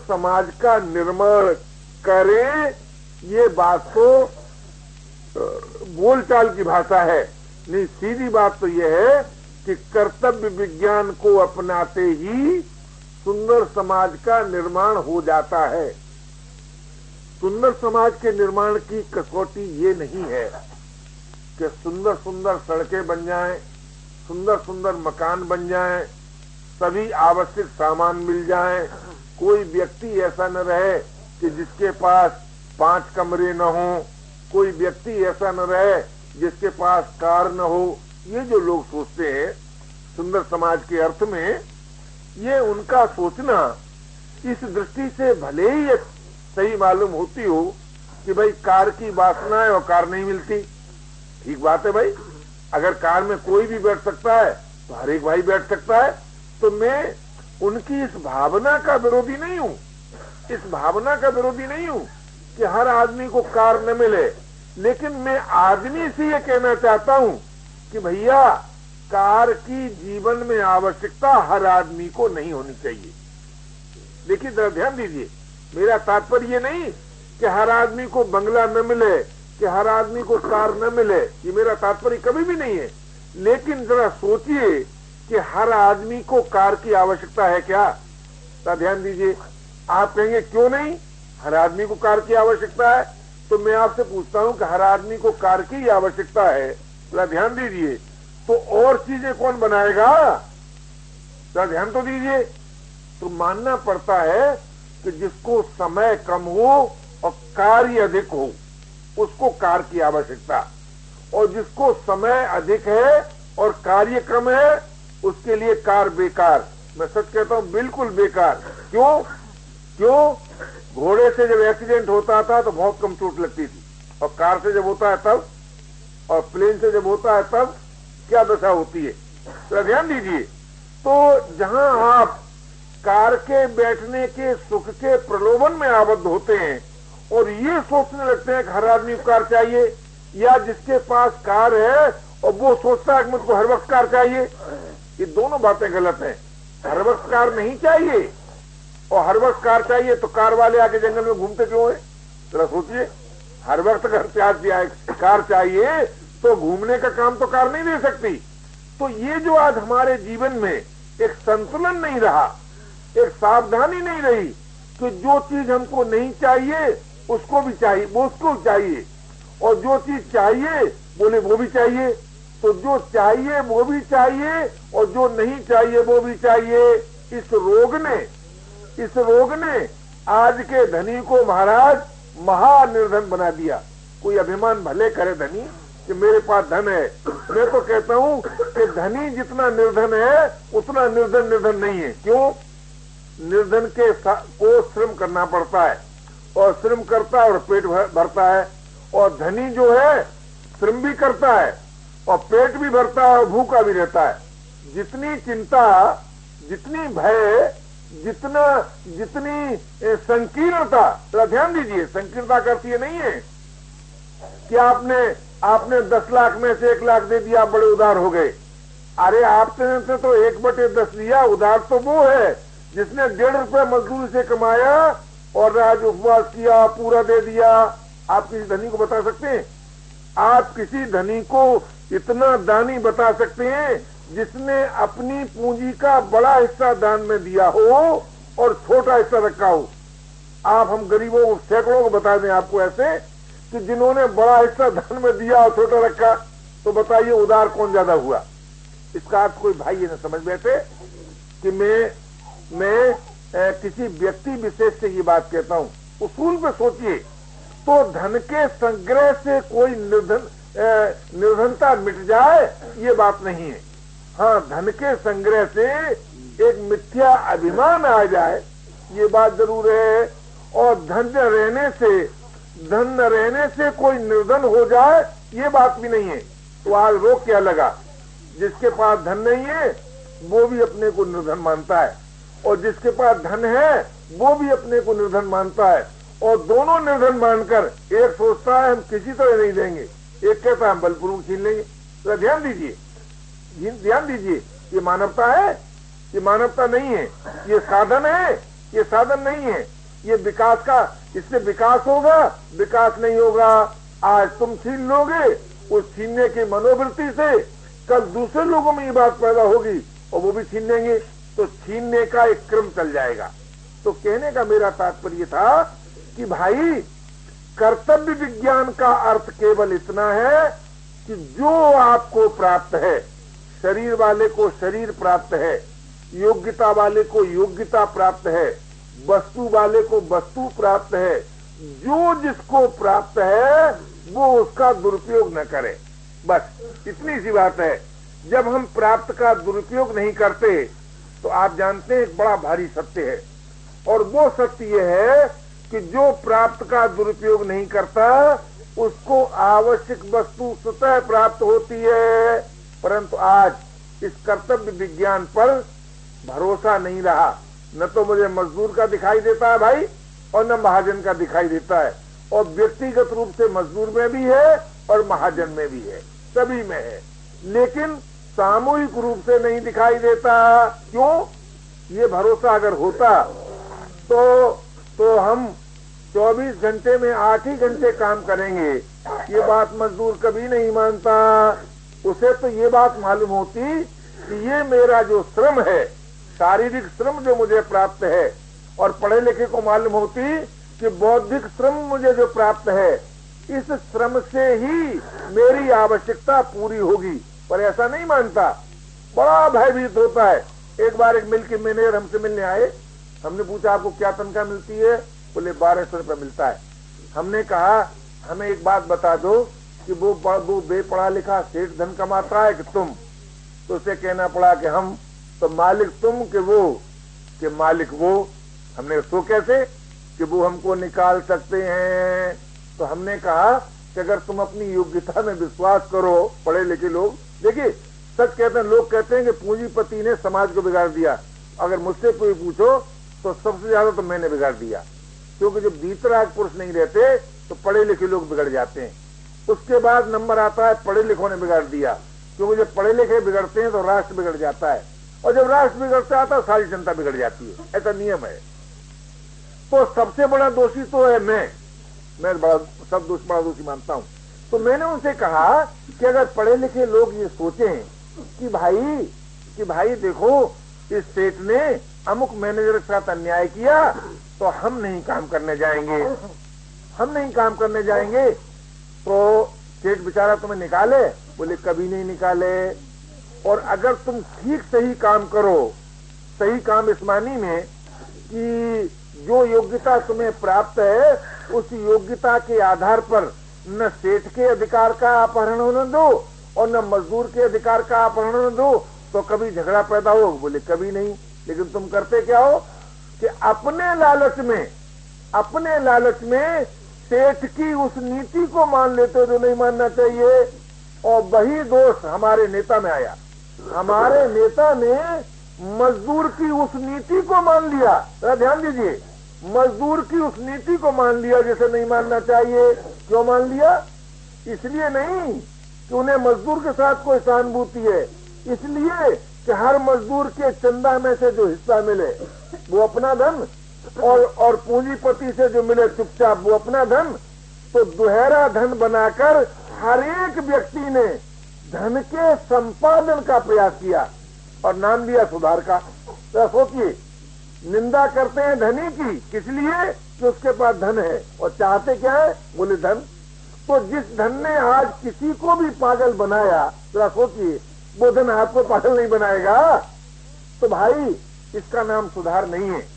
समाज का निर्माण करें, ये बात तो बोलचाल की भाषा है। नहीं, सीधी बात तो यह है कि कर्तव्य विज्ञान को अपनाते ही सुंदर समाज का निर्माण हो जाता है। सुंदर समाज के निर्माण की कसौटी ये नहीं है कि सुंदर सुंदर सड़कें बन जाएं, सुंदर सुंदर मकान बन जाएं, सभी आवश्यक सामान मिल जाएं, कोई व्यक्ति ऐसा न रहे कि जिसके पास 5 कमरे न हो, कोई व्यक्ति ऐसा न रहे जिसके पास कार न हो। ये जो लोग सोचते हैं सुंदर समाज के अर्थ में, ये उनका सोचना इस दृष्टि से भले ही सही मालूम होती हो कि भाई कार की वासना है और कार नहीं मिलती। ठीक बात है भाई, अगर कार में कोई भी बैठ सकता है तो हर एक भाई बैठ सकता है। तो मैं उनकी इस भावना का विरोधी नहीं हूं, इस भावना का विरोधी नहीं हूं कि हर आदमी को कार न मिले। लेकिन मैं आदमी से ये कहना चाहता हूं कि भैया कार की जीवन में आवश्यकता हर आदमी को नहीं होनी चाहिए। देखिए जरा ध्यान दीजिए, मेरा तात्पर्य ये नहीं कि हर आदमी को बंगला न मिले, कि हर आदमी को कार न मिले, ये मेरा तात्पर्य कभी भी नहीं है। लेकिन जरा सोचिए कि हर आदमी को कार की आवश्यकता है क्या? जरा ध्यान दीजिए। आप कहेंगे क्यों नहीं, हर आदमी को कार की आवश्यकता है। तो मैं आपसे पूछता हूं कि हर आदमी को कार की आवश्यकता है, जरा ध्यान दीजिए, तो और चीजें कौन बनाएगा? जरा ध्यान तो दीजिए। तो मानना पड़ता है कि जिसको समय कम हो और कार्य अधिक हो उसको कार की आवश्यकता, और जिसको समय अधिक है और कार्य कम है उसके लिए कार बेकार। मैं सच कहता हूं, बिल्कुल बेकार। क्यों? घोड़े से जब एक्सीडेंट होता था तो बहुत कम चोट लगती थी, और कार से जब होता है तब, और प्लेन से जब होता है तब क्या दशा होती है। तो ध्यान दीजिए। तो जहां आप कार के बैठने के सुख के प्रलोभन में आबद्ध होते हैं और ये सोचने लगते हैं कि हर आदमी को कार चाहिए, या जिसके पास कार है और वो सोचता है कि मुझको हर वक्त कार चाहिए, ये दोनों बातें गलत हैं। हर वक्त कार नहीं चाहिए, और हर वक्त कार चाहिए तो कार वाले आके जंगल में घूमते क्यों है? जरा सोचिए। हर वक्त अगर कार चाहिए तो घूमने का काम तो कार नहीं दे सकती। तो ये जो आज हमारे जीवन में एक संतुलन नहीं रहा, एक सावधानी नहीं रही कि जो चीज हमको नहीं चाहिए उसको भी चाहिए, वो उसको चाहिए, और जो चीज चाहिए बोले वो भी चाहिए। तो जो चाहिए वो भी चाहिए और जो नहीं चाहिए वो भी चाहिए। इस रोग ने आज के धनी को महाराज महानिर्धन बना दिया। कोई अभिमान भले करे धनी कि मेरे पास धन है, मैं तो कहता हूं कि धनी जितना निर्धन है उतना निर्धन नहीं है। क्यों? निर्धन को श्रम करना पड़ता है, और श्रम करता है और पेट भरता है, और धनी जो है श्रम भी करता है और पेट भी भरता है और भूखा भी रहता है। जितनी चिंता, जितनी भय, जितनी संकीर्णता, तो ध्यान दीजिए, संकीर्णता का अर्थ ये नहीं है कि आपने 10 लाख में से 1 लाख दे दिया, आप बड़े उदार हो गए। अरे आपने तो 1/10 दिया। उदार तो वो है जिसने 1.5 रुपये मजदूरी से कमाया और आज उपवास किया, पूरा दे दिया। आप किसी धनी को बता सकते हैं? आप किसी धनी को इतना दानी बता सकते हैं जिसने अपनी पूंजी का बड़ा हिस्सा दान में दिया हो और छोटा हिस्सा रखा हो? आप हम गरीबों को, सैकड़ों को बता दें आपको ऐसे कि जिन्होंने बड़ा हिस्सा दान में दिया और छोटा रखा। तो बताइए उदार कौन ज्यादा हुआ? इसका अर्थ कोई भाई ये न समझ बैठे कि मैं किसी व्यक्ति विशेष से ये बात कहता हूं। उसूल पे सोचिए तो धन के संग्रह से कोई निर्धनता मिट जाए ये बात नहीं है। हाँ, धन के संग्रह से एक मिथ्या अभिमान आ जाए ये बात जरूर है, और धन न रहने से कोई निर्धन हो जाए ये बात भी नहीं है। तो आज रोक क्या लगा? जिसके पास धन नहीं है वो भी अपने को निर्धन मानता है, और जिसके पास धन है वो भी अपने को निर्धन मानता है, और दोनों निर्धन मानकर एक सोचता है हम किसी तरह नहीं देंगे, एक कहता है हम बलपूर्वक छीन लेंगे। तो ध्यान दीजिए, ये मानवता है? ये मानवता नहीं है, ये साधन है, ये साधन नहीं है। ये विकास का, इससे विकास होगा? विकास नहीं होगा। आज तुम छीन लोगे, उस छीनने की मनोवृत्ति से कल दूसरे लोगों में ये बात पैदा होगी और वो भी छीन लेंगे, तो छीनने का एक क्रम चल जाएगा। तो कहने का मेरा तात्पर्य था कि भाई कर्तव्य विज्ञान का अर्थ केवल इतना है कि जो आपको प्राप्त है, शरीर वाले को शरीर प्राप्त है, योग्यता वाले को योग्यता प्राप्त है, वस्तु वाले को वस्तु प्राप्त है, जो जिसको प्राप्त है वो उसका दुरुपयोग न करे। बस इतनी सी बात है। जब हम प्राप्त का दुरुपयोग नहीं करते तो आप जानते हैं एक बड़ा भारी सत्य है, और वो सत्य ये है कि जो प्राप्त का दुरुपयोग नहीं करता उसको आवश्यक वस्तु स्वतः प्राप्त होती है। परंतु आज इस कर्तव्य विज्ञान पर भरोसा नहीं रहा। न तो मुझे मजदूर का दिखाई देता है भाई, और न महाजन का दिखाई देता है, और व्यक्तिगत रूप से मजदूर में भी है और महाजन में भी है, सभी में है, लेकिन सामूहिक रूप से नहीं दिखाई देता। क्यों? ये भरोसा अगर होता तो हम 24 घंटे में 8 ही घंटे काम करेंगे। ये बात मजदूर कभी नहीं मानता। उसे तो ये बात मालूम होती कि ये मेरा जो श्रम है, शारीरिक श्रम जो मुझे प्राप्त है, और पढ़े लिखे को मालूम होती कि बौद्धिक श्रम मुझे जो प्राप्त है, इस श्रम से ही मेरी आवश्यकता पूरी होगी। पर ऐसा नहीं मानता, बड़ा भयभीत होता है। एक बार एक मिल के मैनेजर हमसे मिलने आए। हमने पूछा आपको क्या तनख्वाह मिलती है? बोले 1200 रुपये मिलता है। हमने कहा हमें एक बात बता दो कि वो बेपढ़ा लिखा सेठ धन कमाता है कि तुम? तो उसे कहना पड़ा कि हम। तो मालिक तुम कि वो? कि मालिक वो। हमने तो कैसे? कि वो हमको निकाल सकते हैं। तो हमने कहा कि अगर तुम अपनी योग्यता में विश्वास करो, पढ़े लिखे लोग, देखिए सच कहते हैं, लोग कहते हैं कि पूंजीपति ने समाज को बिगाड़ दिया। अगर मुझसे कोई पूछो तो सबसे ज्यादा तो मैंने बिगाड़ दिया, क्योंकि जब वीतराग पुरुष नहीं रहते तो पढ़े लिखे लोग बिगड़ जाते हैं। उसके बाद नंबर आता है पढ़े लिखों ने बिगाड़ दिया, क्योंकि जब पढ़े लिखे बिगड़ते हैं तो राष्ट्र बिगड़ जाता है, और जब राष्ट्र बिगड़ता है तो सारी जनता बिगड़ जाती है। ऐसा नियम है। तो सबसे बड़ा दोषी तो है मैं सब बड़ा दोषी मानता हूँ। तो मैंने उनसे कहा कि अगर पढ़े लिखे लोग ये सोचें कि भाई देखो इस सेठ ने अमुक मैनेजर के साथ अन्याय किया, तो हम नहीं काम करने जाएंगे, तो सेठ बेचारा तुम्हें निकाले? बोले कभी नहीं निकाले। और अगर तुम ठीक सही काम करो, सही काम इस मानी में कि जो योग्यता तुम्हें प्राप्त है उस योग्यता के आधार पर न सेठ के अधिकार का अपहरण होने दो और न मजदूर के अधिकार का अपहरण होने दो, तो कभी झगड़ा पैदा हो? बोले कभी नहीं। लेकिन तुम करते क्या हो कि अपने लालच में सेठ की उस नीति को मान लेते हो जो नहीं मानना चाहिए। और वही दोष हमारे नेता में आया। हमारे नेता ने मजदूर की उस नीति को मान लिया। जरा ध्यान दीजिए, मजदूर की उस नीति को मान लिया जिसे नहीं मानना चाहिए। क्यों मान लिया? इसलिए नहीं कि उन्हें मजदूर के साथ कोई सहानुभूति है, इसलिए कि हर मजदूर के चंदा में से जो हिस्सा मिले वो अपना धन, और पूंजीपति से जो मिले चुपचाप वो अपना धन। तो दुहरा धन बनाकर हर एक व्यक्ति ने धन के संपादन का प्रयास किया और नाम लिया सुधार का। तो सोचिए, निंदा करते हैं धनी की, किस लिए? कि उसके पास धन है, और चाहते क्या है? बोले धन। तो जिस धन ने आज किसी को भी पागल बनाया, जरा सोचिए, वो धन आपको पागल नहीं बनाएगा। तो भाई इसका नाम सुधार नहीं है,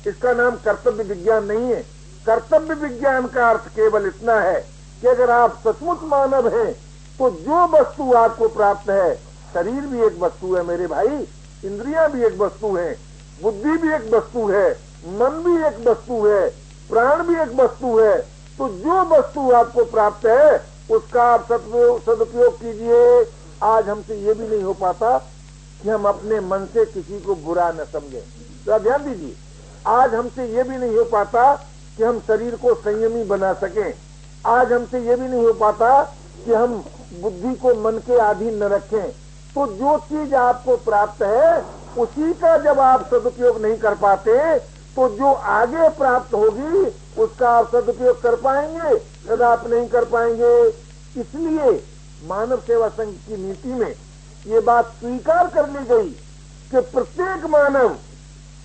इसका नाम कर्तव्य विज्ञान नहीं है। कर्तव्य विज्ञान का अर्थ केवल इतना है कि अगर आप सचमुच मानव हैं तो जो वस्तु आपको प्राप्त है, शरीर भी एक वस्तु है मेरे भाई, इंद्रियां भी एक वस्तु है, बुद्धि भी एक वस्तु है, मन भी एक वस्तु है, प्राण भी एक वस्तु है। तो जो वस्तु आपको प्राप्त है उसका आप सदुपयोग कीजिए। आज हमसे ये भी नहीं हो पाता कि हम अपने मन से किसी को बुरा न समझें। तो ध्यान दीजिए, आज हमसे ये भी नहीं हो पाता कि हम शरीर को संयमी बना सकें। आज हमसे ये भी नहीं हो पाता कि हम बुद्धि को मन के अधीन न रखें। तो जो चीज आपको प्राप्त है उसी का जब आप सदुपयोग नहीं कर पाते तो जो आगे प्राप्त होगी उसका आप सदुपयोग कर पाएंगे, कदापि नहीं कर पाएंगे। इसलिए मानव सेवा संघ की नीति में ये बात स्वीकार कर ली गई कि प्रत्येक मानव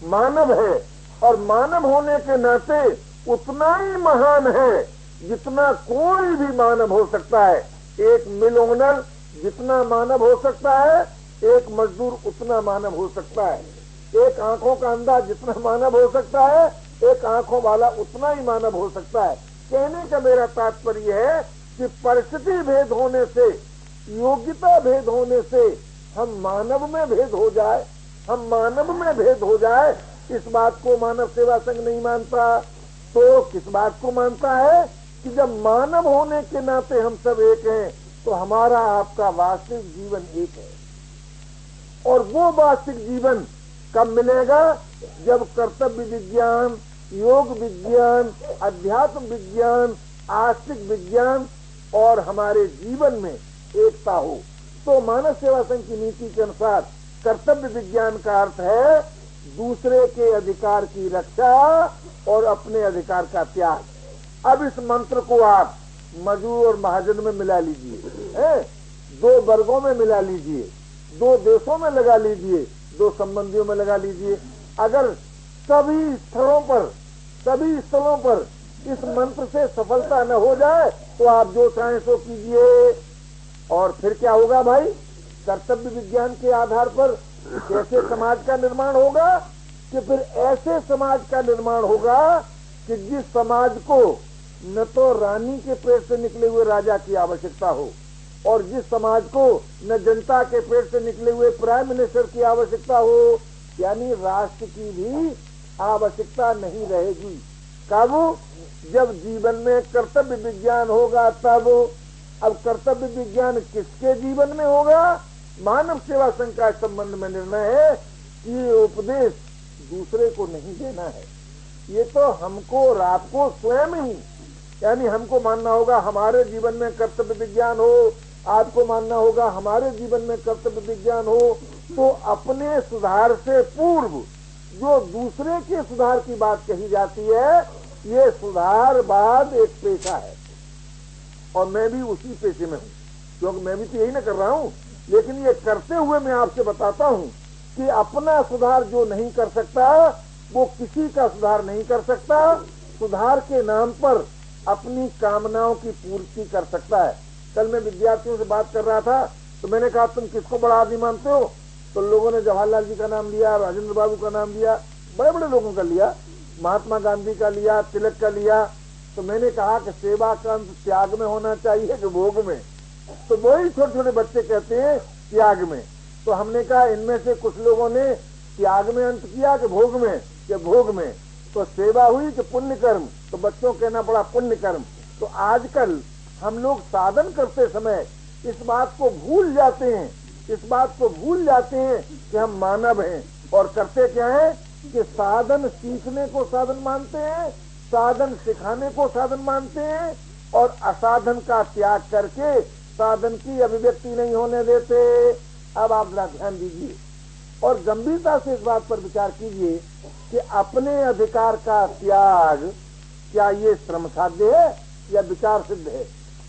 मानव है और मानव होने के नाते उतना ही महान है जितना कोई भी मानव हो सकता है। एक मिल ओनर जितना मानव हो सकता है, एक मजदूर उतना मानव हो सकता है। एक आंखों का अंधा जितना मानव हो सकता है, एक आंखों वाला उतना ही मानव हो सकता है। कहने का मेरा तात्पर्य है कि परिस्थिति भेद होने से, योग्यता भेद होने से हम मानव में भेद हो जाए, हम मानव में भेद हो जाए, इस बात को मानव सेवा संघ नहीं मानता। तो किस बात को मानता है कि जब मानव होने के नाते हम सब एक हैं तो हमारा आपका वास्तविक जीवन एक है। और वो वास्तविक जीवन कब मिलेगा? जब कर्तव्य विज्ञान, योग विज्ञान, अध्यात्म विज्ञान, आस्तिक विज्ञान और हमारे जीवन में एकता हो। तो मानव सेवा संघ की नीति के अनुसार कर्तव्य विज्ञान का अर्थ है दूसरे के अधिकार की रक्षा और अपने अधिकार का त्याग। अब इस मंत्र को आप मजदूर और महाजन में मिला लीजिए, दो वर्गों में मिला लीजिए, दो देशों में लगा लीजिए, दो संबंधियों में लगा लीजिए। अगर सभी स्थलों पर इस मंत्र से सफलता न हो जाए तो आप जो चाहें सो कीजिए। और फिर क्या होगा भाई? कर्तव्य विज्ञान के आधार पर कैसे समाज का निर्माण होगा? कि फिर ऐसे समाज का निर्माण होगा कि जिस समाज को न तो रानी के पेट से निकले हुए राजा की आवश्यकता हो और जिस समाज को न जनता के पेट से निकले हुए प्राइम मिनिस्टर की आवश्यकता हो, यानी राष्ट्र की भी आवश्यकता नहीं रहेगी। कब? जब जीवन में कर्तव्य विज्ञान होगा तब। अब कर्तव्य विज्ञान किसके जीवन में होगा? मानव सेवा संघ का संबंध में निर्णय है कि ये उपदेश दूसरे को नहीं देना है। ये तो हमको और आपको स्वयं ही, यानी हमको मानना होगा हमारे जीवन में कर्तव्य विज्ञान हो, आपको मानना होगा हमारे जीवन में कर्तव्य विज्ञान हो। तो अपने सुधार से पूर्व जो दूसरे के सुधार की बात कही जाती है, ये सुधारवाद एक पेशा है और मैं भी उसी पेशे में हूँ, क्योंकि मैं भी तो यही ना कर रहा हूँ। लेकिन ये करते हुए मैं आपसे बताता हूँ कि अपना सुधार जो नहीं कर सकता वो किसी का सुधार नहीं कर सकता। सुधार के नाम पर अपनी कामनाओं की पूर्ति कर सकता है। कल मैं विद्यार्थियों से बात कर रहा था तो मैंने कहा तुम किसको बड़ा आदमी मानते हो? तो लोगों ने जवाहरलाल जी का नाम लिया, राजेंद्र बाबू का नाम लिया, बड़े बड़े लोगों का लिया, महात्मा गांधी का लिया, तिलक का लिया। तो मैंने कहा कि सेवा का अंत त्याग में होना चाहिए कि भोग में? तो वही छोटे छोटे बच्चे कहते हैं त्याग में। तो हमने कहा इनमें से कुछ लोगों ने त्याग में अंत किया कि भोग में? कि भोग में। तो सेवा हुई कि पुण्य कर्म? तो बच्चों कहना पड़ा पुण्य कर्म। तो आजकल हम लोग साधन करते समय इस बात को भूल जाते हैं, कि हम मानव हैं और करते क्या है कि साधन सीखने को साधन मानते हैं, साधन सिखाने को साधन मानते हैं और असाधन का त्याग करके साधन की अभिव्यक्ति नहीं होने देते। अब आप जरा ध्यान दीजिए और गंभीरता से इस बात पर विचार कीजिए कि अपने अधिकार का त्याग क्या ये श्रम साध्य है या विचार सिद्ध है?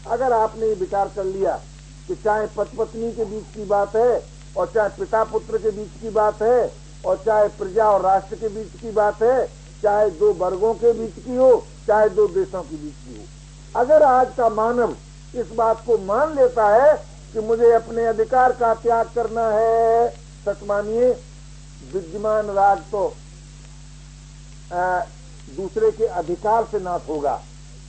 अगर आपने ये विचार कर लिया कि चाहे पति पत्नी के बीच की बात है और चाहे पिता पुत्र के बीच की बात है और चाहे प्रजा और राष्ट्र के बीच की बात है, चाहे दो वर्गों के बीच की हो, चाहे दो देशों के बीच की हो, अगर आज का मानव इस बात को मान लेता है कि मुझे अपने अधिकार का त्याग करना है, सच मानिए विद्यमान राग तो दूसरे के अधिकार से नाश होगा,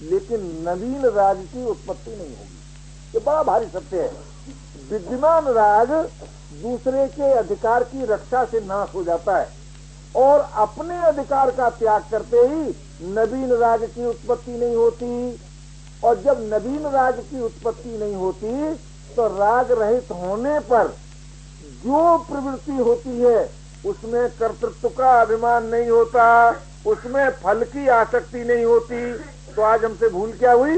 लेकिन नवीन राग की उत्पत्ति नहीं होगी। ये बड़ा भारी सत्य है। विद्यमान राग दूसरे के अधिकार की रक्षा से नाश हो जाता है और अपने अधिकार का त्याग करते ही नवीन राग की उत्पत्ति नहीं होती। और जब नवीन राग की उत्पत्ति नहीं होती तो राग रहित होने पर जो प्रवृत्ति होती है उसमें कर्तृत्व का अभिमान नहीं होता, उसमें फल की आसक्ति नहीं होती। तो आज हमसे भूल क्या हुई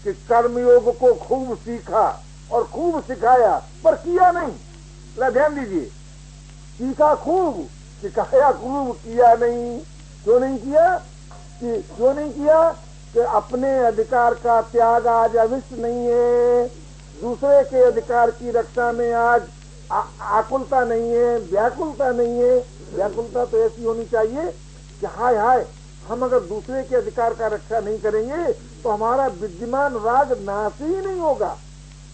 कि कर्मयोग को खूब सीखा और खूब सिखाया पर किया नहीं। ध्यान दीजिए, सीखा खूब, सिखाया खूब, किया नहीं। क्यों नहीं किया कि अपने अधिकार का त्याग आज अवश्य नहीं है, दूसरे के अधिकार की रक्षा में आज आकुलता नहीं है, व्याकुलता नहीं है। व्याकुलता तो ऐसी होनी चाहिए कि हाय हाय, हम अगर दूसरे के अधिकार का रक्षा नहीं करेंगे तो हमारा विद्यमान राग नाश ही नहीं होगा।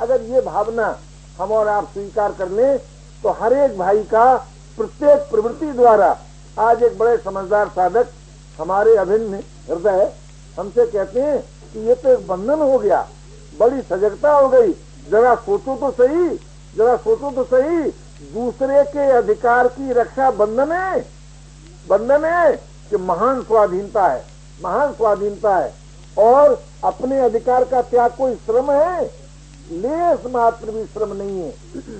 अगर ये भावना हम और आप स्वीकार कर लें तो हर एक भाई का प्रत्येक प्रवृत्ति द्वारा, आज एक बड़े समझदार साधक हमारे अभिन्न हृदय हमसे कहते हैं कि ये तो एक बंधन हो गया, बड़ी सजगता हो गई। जरा सोचो तो सही, दूसरे के अधिकार की रक्षा बंधन है कि महान स्वाधीनता है। और अपने अधिकार का त्याग कोई श्रम है? लेस मात्र भी श्रम नहीं है।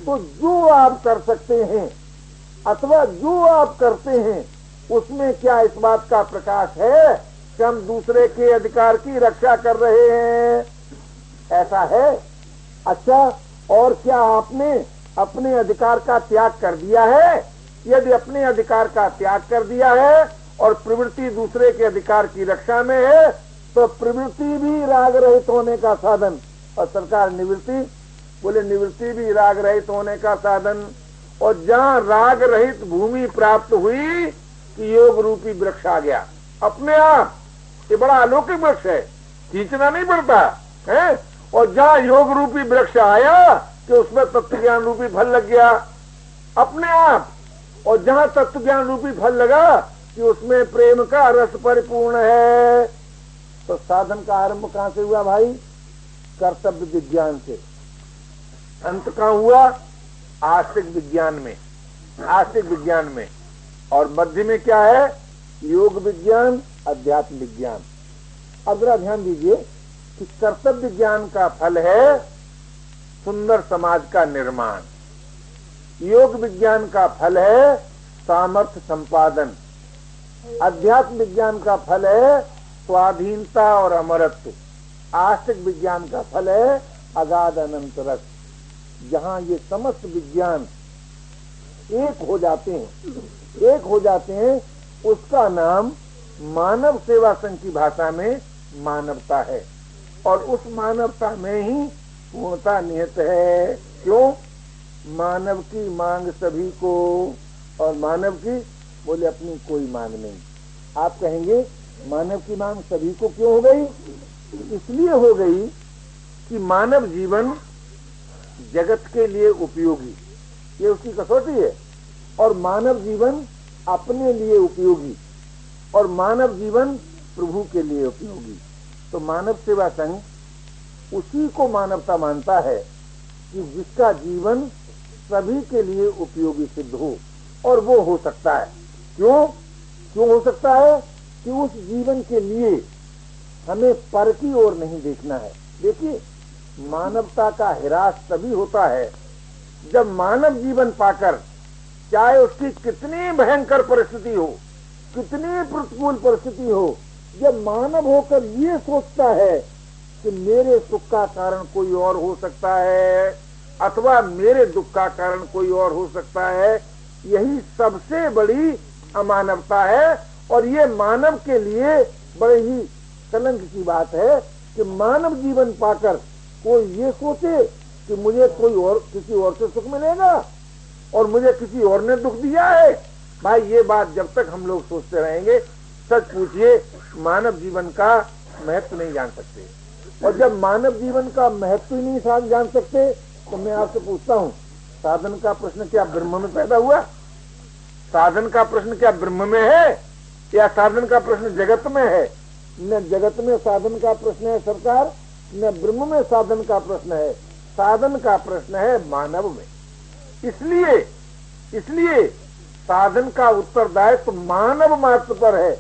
तो जो आप कर सकते हैं अथवा जो आप करते हैं उसमें क्या इस बात का प्रकाश है कि हम दूसरे के अधिकार की रक्षा कर रहे हैं? ऐसा है? अच्छा, और क्या आपने अपने अधिकार का त्याग कर दिया है? यदि अपने अधिकार का त्याग कर दिया है और प्रवृत्ति दूसरे के अधिकार की रक्षा में है तो प्रवृत्ति भी राग रहित होने का साधन, और सरकार निवृत्ति भी राग रहित होने का साधन। और जहाँ राग रहित भूमि प्राप्त हुई कि योग रूपी वृक्ष आ गया अपने आप। ये बड़ा अलौकिक वृक्ष है, खींचना नहीं पड़ता है। और जहाँ योग रूपी वृक्ष आया कि उसमें तत्व ज्ञान रूपी फल लग गया अपने आप। और जहाँ तत्व ज्ञान रूपी फल लगा कि उसमें प्रेम का रस परिपूर्ण है। तो साधन का आरंभ कहाँ से हुआ भाई? कर्तव्य विज्ञान से। अंत कहाँ हुआ? आस्तिक विज्ञान में। और मध्य में क्या है? योग विज्ञान, अध्यात्म विज्ञान। अब जरा ध्यान दीजिए कि कर्तव्य विज्ञान का फल है सुंदर समाज का निर्माण, योग विज्ञान का फल है सामर्थ्य संपादन, अध्यात्म विज्ञान का फल है स्वाधीनता और अमरत्व, आस्तिक विज्ञान का फल है अगाध अनंत रस। जहाँ ये समस्त विज्ञान एक हो जाते हैं उसका नाम मानव सेवा संघ की भाषा में मानवता है। और उस मानवता में ही पूर्णता निहित है। क्यों? मानव की मांग सभी को, और मानव की बोले अपनी कोई मांग नहीं। आप कहेंगे मानव की मांग सभी को क्यों हो गई? इसलिए हो गई कि मानव जीवन जगत के लिए उपयोगी, ये उसकी कसौटी है। और मानव जीवन अपने लिए उपयोगी, और मानव जीवन प्रभु के लिए उपयोगी। तो मानव सेवा संघ उसी को मानवता मानता है कि जिसका जीवन सभी के लिए उपयोगी सिद्ध हो। और वो हो सकता है। क्यों हो सकता है? कि उस जीवन के लिए हमें पर की ओर नहीं देखना है। देखिए, मानवता का ह्रास तभी होता है जब मानव जीवन पाकर, चाहे उसकी कितनी भयंकर परिस्थिति हो, कितनी प्रतिकूल परिस्थिति हो, जब मानव होकर ये सोचता है कि मेरे सुख का कारण कोई और हो सकता है अथवा मेरे दुख का कारण कोई और हो सकता है, यही सबसे बड़ी अमानवता है। और ये मानव के लिए बड़े ही कलंक की बात है कि मानव जीवन पाकर कोई ये सोचे कि मुझे कोई और, किसी और से सुख मिलेगा और मुझे किसी और ने दुख दिया है। भाई, ये बात जब तक हम लोग सोचते रहेंगे, सच पूछिए, मानव जीवन का महत्व नहीं जान सकते। और जब मानव जीवन का महत्व ही नहीं जान सकते तो मैं आपसे पूछता हूँ, साधन का प्रश्न क्या ब्रह्म में पैदा हुआ? साधन का प्रश्न क्या ब्रह्म में है या साधन का प्रश्न जगत में है? न जगत में साधन का प्रश्न है सरकार, न ब्रह्म में साधन का प्रश्न है। साधन का प्रश्न है मानव में। इसलिए साधन का उत्तरदायित्व मानव मात्र पर है।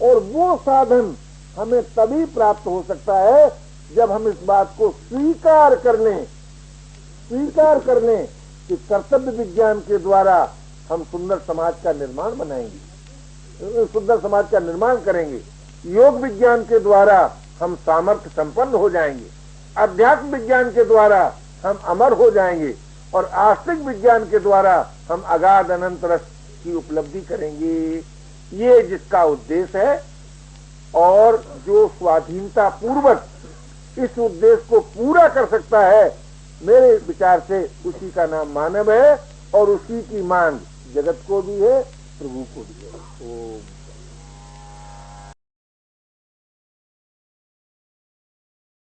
और वो साधन हमें तभी प्राप्त हो सकता है जब हम इस बात को स्वीकार कर लें कि कर्तव्य विज्ञान के द्वारा हम सुंदर समाज का निर्माण बनाएंगे, सुंदर समाज का निर्माण करेंगे। योग विज्ञान के द्वारा हम सामर्थ्य संपन्न हो जाएंगे, अध्यात्म विज्ञान के द्वारा हम अमर हो जाएंगे, और आस्तिक विज्ञान के द्वारा हम अगाध अनंत रस की उपलब्धि करेंगे। ये जिसका उद्देश्य है, और जो स्वाधीनता पूर्वक इस उद्देश्य को पूरा कर सकता है, मेरे विचार से उसी का नाम मानव है, और उसी की मांग जगत को भी है, प्रभु को भी है। ओम।